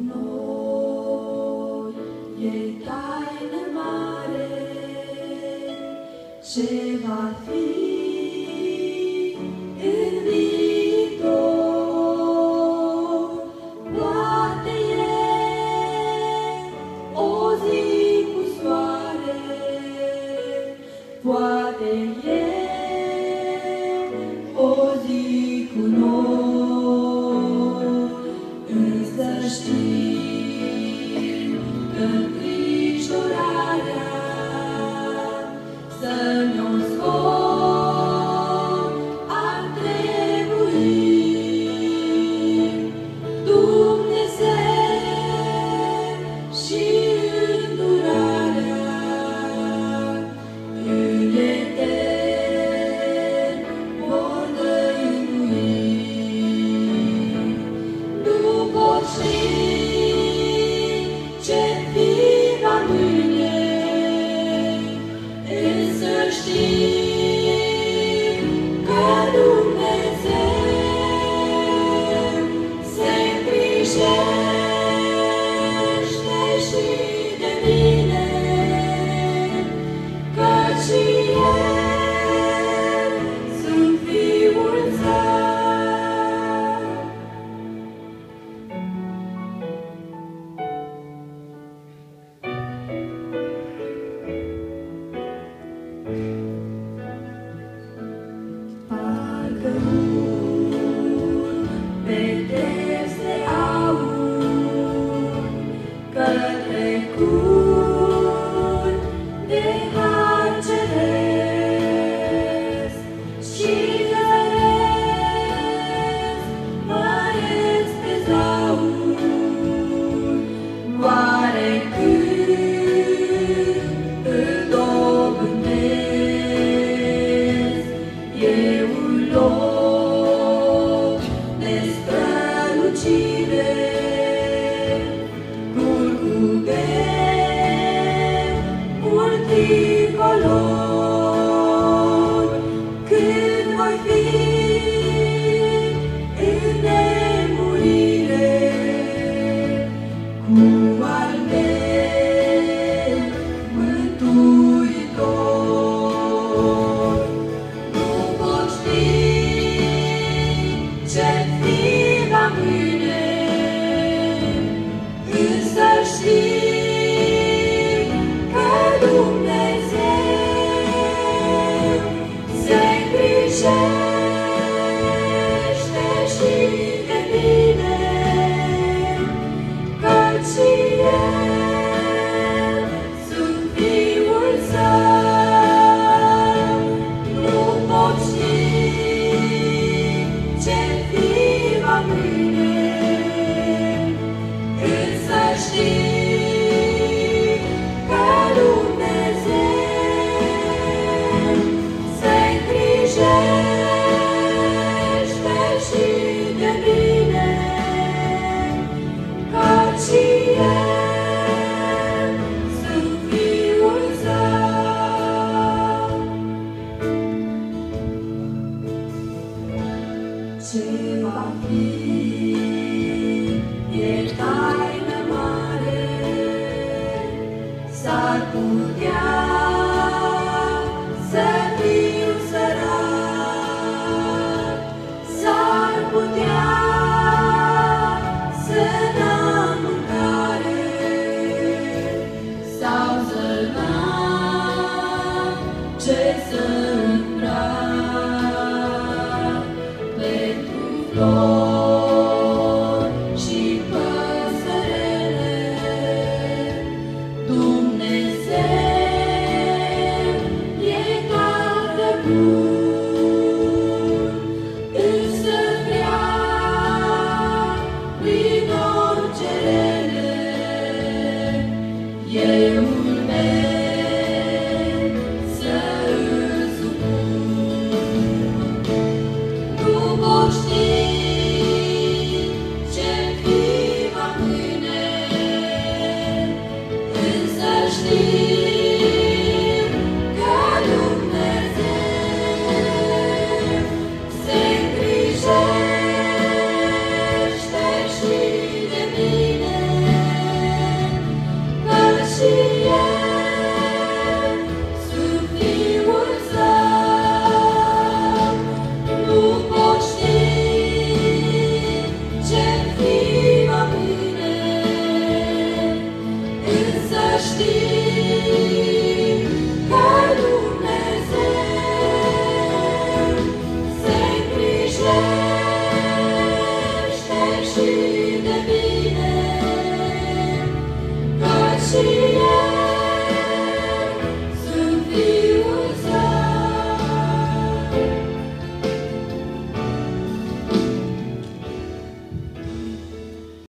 noi. E taină mare ce va fi în viitor. Poate e o zi cu soare, poate e o zi cu noi, însă știm că îngrijorarea să ne-o scot ar trebui. Dumnezeu și îndurarea în etern vor dăinui. Nu pot ști ce fi va mâine, însă știm că Dumnezeu se îngrijește și de mine, căci eu sunt Fiul Său. Parcă un pedeapse de aur către cur de har ceresc și zăresc măreți tezaur. Oare când îl dobândesc e un loc de strălucire, curgugel multicolor, când voi fi în nemurire cu al meu Mântuitor. Nu pot ști ce fi va mâine, însă știm că Dumnezeu se îngrijește și de mine, căci eu sunt Fiul Său. Nu pot ști ce fi va mâine, însă știm că Dumnezeu se îngrijește și de mine, căci eu sunt Fiul Său. Ce va fi e taină mare, s-ar putea să fiu sărac, s-ar putea să n-am mâncare sau să n-am ce să îmbrac. Pentru flori și păsărele Dumnezeu e tată bun, însă vrea prin orice rele euul meu să îl supun. Nu pot ști ce fi va mâine, însă știu că Dumnezeu se îngrijește și de mine, și